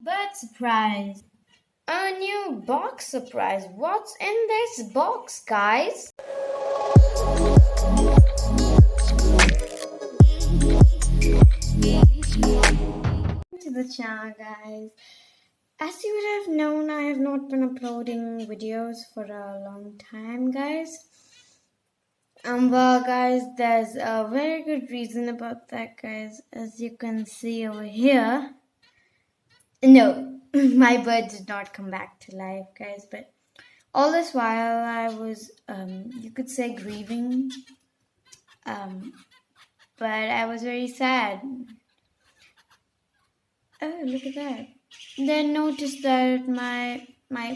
Bird surprise. A new box surprise. What's in this box, guys? To the channel, guys. As you would have known, I have not been uploading videos for a long time, guys. Well, guys, there's a very good reason about that, guys. As you can see over here. No, my bird did not come back to life, guys. But all this while, I was, you could say, grieving. But I was very sad. Oh, look at that. Then noticed that my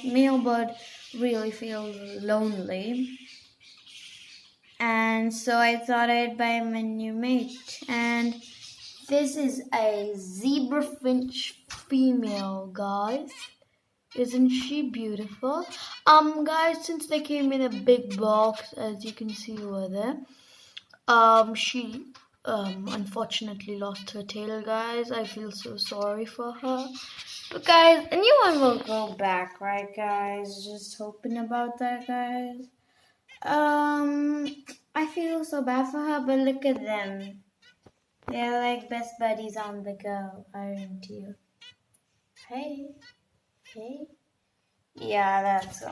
male bird really feels lonely. And so I thought I'd buy him a new mate. And this is a zebra finch female, guys. Isn't she beautiful? Guys, since they came in a big box, as you can see over there, she unfortunately lost her tail, guys. I feel so sorry for her. But guys, a new one will go back, right, guys? Just hoping about that, guys. I feel so bad for her, but look at them. They're like best buddies on the go, aren't you? Hey. Yeah, that's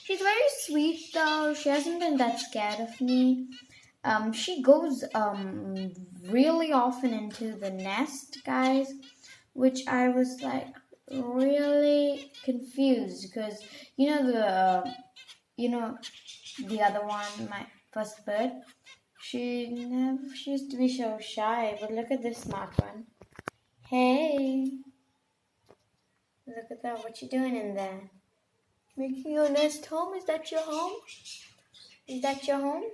She's very sweet though. She hasn't been that scared of me. She goes really often into the nest, guys, which I was like really confused because the other one, my first bird, she used to be so shy, but look at this smart one. Hey, look at that. What you doing in there? Making your nest home? Is that your home? Is that your home?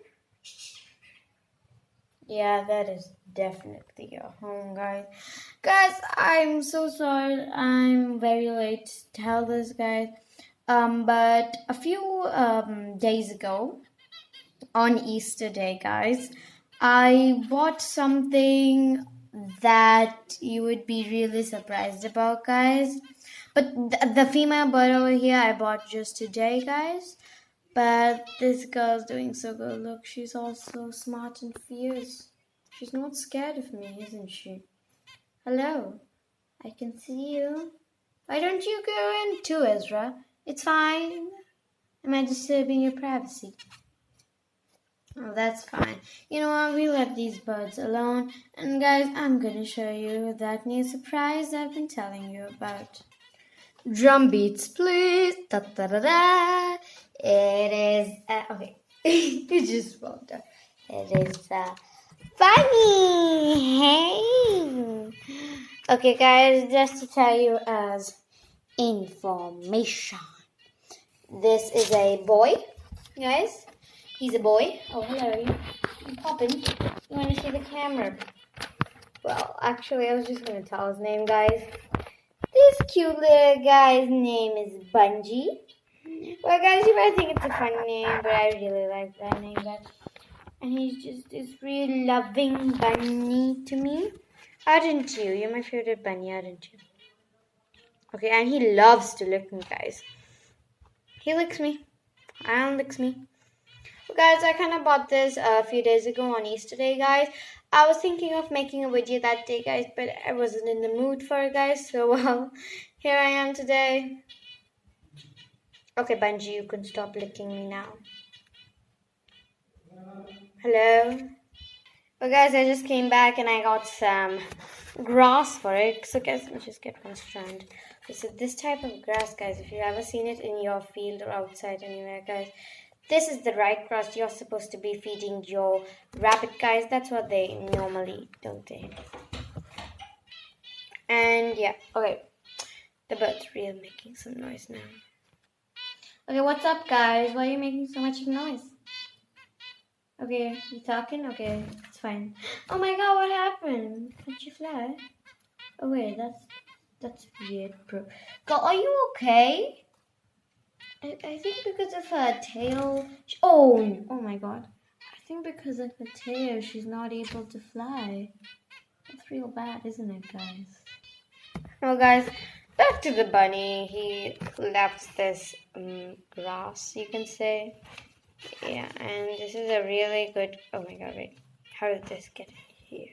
Yeah, that is definitely your home, guys. Guys, I'm so sorry. I'm very late to tell this, guys. But a few days ago, on Easter Day, guys, I bought something that you would be really surprised about, guys. But the female bird over here, I bought just today, guys. But this girl's doing so good. Look, she's also smart and fierce. She's not scared of me, isn't she? Hello, I can see you. Why don't you go in too, Ezra? It's fine. Am I disturbing your privacy? Oh, that's fine. You know what? We let these birds alone. And guys, I'm gonna show you that new surprise I've been telling you about. Drum beats, please. Da da da da. It is okay. It just rolled up. It is funny. Hey. Okay, guys, just to tell you as information. This is a boy, guys. He's a boy. Oh, hello. I'm popping. You want to see the camera? Well, actually, I was just going to tell his name, guys. This cute little guy's name is Bungie. Well, guys, you might think it's a funny name, but I really like that name, guys. And he's just this real loving bunny to me. Aren't you? You're my favorite bunny, aren't you? Okay, and he loves to lick me, guys. He licks me. And licks me. Well, guys, I kind of bought this a few days ago on Easter Day, guys. I was thinking of making a video that day, guys, but I wasn't in the mood for it, guys. So, well, here I am today. Okay, Bungie, you can stop licking me now. Hello? Well, guys, I just came back and I got some grass for it. So, guys, let me just get one strand. Okay, so this type of grass, guys, if you've ever seen it in your field or outside anywhere, guys, this is the right grass you're supposed to be feeding your rabbit, guys. That's what they normally eat, don't they? And yeah, okay. The bird's really making some noise now. Okay, what's up, guys? Why are you making so much noise? Okay, you talking? Okay, it's fine. Oh my god, what happened? Can't you fly? Oh wait, that's weird, bro. Girl, are you okay? I think because of her tail. Oh my god. I think because of her tail, she's not able to fly. That's real bad, isn't it, guys? Well, guys, back to the bunny. He left this grass, you can say. Yeah, and this is a really good. Oh my god, wait. How did this get here?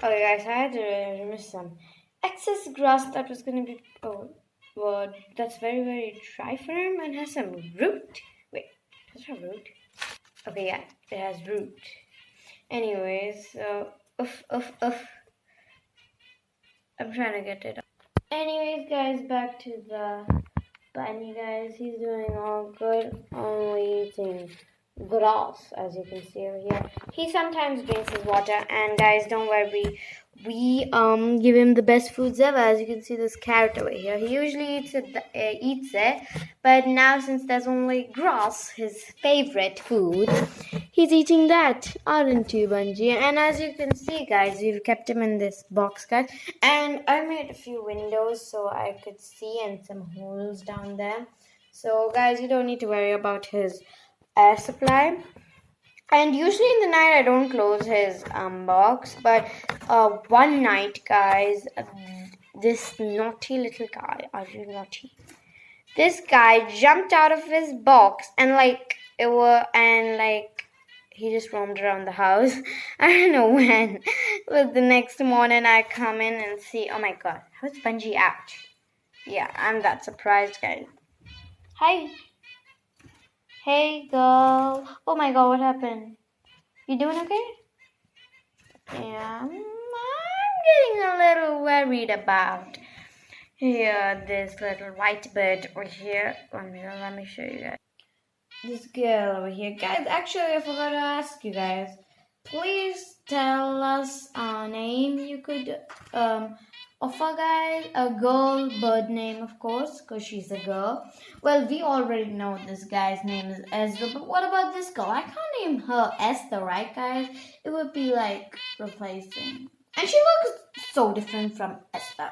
Okay, guys, I had to remove some excess grass that was gonna be. Oh, well, that's very, very dry for him and has some root. Wait, does it have root? Okay, yeah, it has root. Anyways, so. Oof, oof, oof. I'm trying to get it up. Anyways, guys, back to the bunny, guys. He's doing all good, only eating grass, as you can see over here. He sometimes drinks his water, and guys, don't worry, we give him the best foods ever. As you can see, this carrot over here. He usually eats it, but now since there's only grass, his favorite food, he's eating that, aren't you, Bunji? And as you can see, guys, we've kept him in this box, guys, and I made a few windows so I could see and some holes down there. So, guys, you don't need to worry about his air supply. And usually in the night I don't close his box, but one night, guys, this naughty little guy, are you naughty? This guy jumped out of his box and he just roamed around the house. I don't know when, but the next morning I come in and see, oh my god, how's Bunji out? Yeah, I'm that surprised, guys. Hi. Hey, girl. Oh my god, what happened? You doing okay? Yeah, I'm getting a little worried about this little white bird over here. One minute, let me show you guys. This girl over here. Guys, actually, I forgot to ask you guys. Please tell us a name you could offer, guys. A girl bird name, of course, because she's a girl. Well, we already know this guy's name is Ezra, but what about this girl? I can't name her Esther, right, guys? It would be like replacing. And she looks so different from Esther.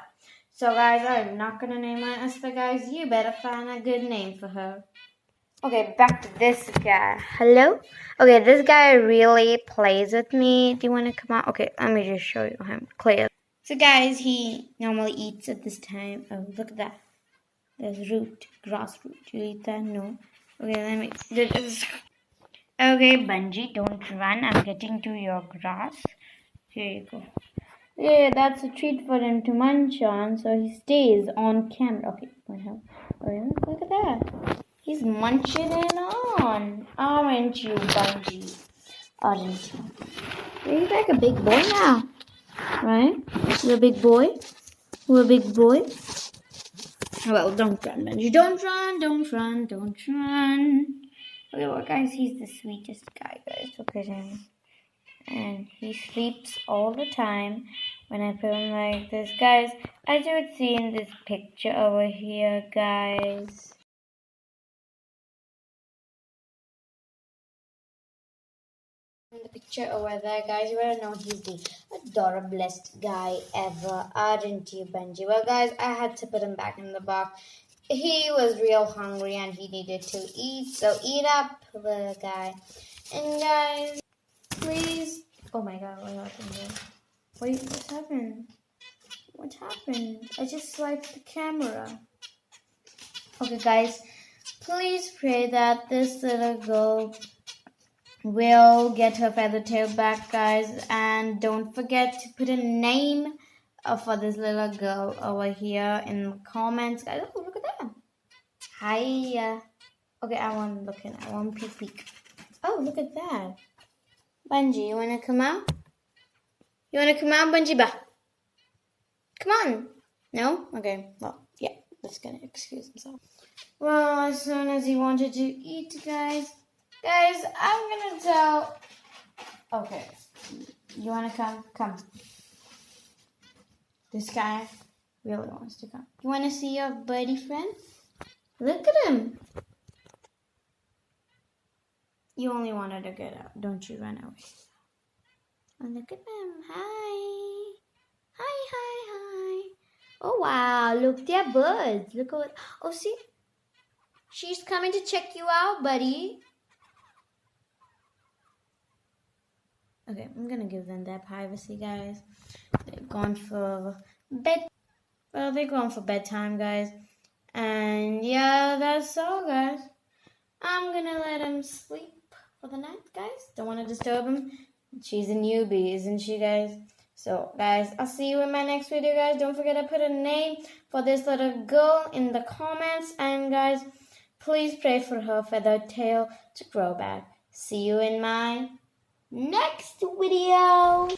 So, guys, I'm not going to name her Esther, guys. You better find a good name for her. Okay, back to this guy. Hello? Okay, this guy really plays with me. Do you want to come out? Okay, let me just show you him clearly. So, guys, he normally eats at this time. Oh, look at that. There's root, grass root. You eat that? No. Okay, let me. Okay, Bunji, don't run. I'm getting to your grass. Here you go. Yeah, that's a treat for him to munch on, so he stays on camera. Okay, what hell? Oh, yeah, look at that. He's munching it on. Aren't you, Bunji? Aren't you? He's like a big boy now. Right? You're a big boy? You're a big boy? Well, don't run, Bunji. Don't run, don't run, don't run. Okay, well, guys, he's the sweetest guy, guys. Look at him. And he sleeps all the time when I put him like this. Guys, as you would see in this picture over here, guys. In the picture over there, guys, you better know he's the adorablest guy ever, aren't you, Bunji? Well, guys, I had to put him back in the box. He was real hungry and he needed to eat, so eat up, little guy. And guys, please. Oh my god, what happened there? Wait, what happened? What happened? I just swiped the camera. Okay, guys, please pray that this little girl will get her feather tail back, guys, and don't forget to put a name for this little girl over here in the comments, guys. Oh, look at that. Hi. Okay, I want to look in. I want to peek. Oh, look at that. Bunji, you want to come out? You want to come out, Bunji? Ba? Come on. No? Okay, well, yeah, that's going to excuse himself. Well, as soon as he wanted to eat, guys, I'm gonna tell. Okay, you wanna come? Come. This guy really wants to come. You wanna see your birdie friend? Look at him. You only wanted to get out. Don't you run away. Oh, look at him. Hi. Hi, hi, hi. Oh, wow. Look, they're birds. Look what. Oh, see? She's coming to check you out, buddy. Okay, I'm gonna give them that privacy, guys. They've gone for bed. Well, they're going for bedtime, guys. And yeah, that's all, guys. I'm gonna let him sleep for the night, guys. Don't want to disturb him. She's a newbie, isn't she, guys? So, guys, I'll see you in my next video, guys. Don't forget to put a name for this little girl in the comments. And, guys, please pray for her feathered tail to grow back. See you in my next video.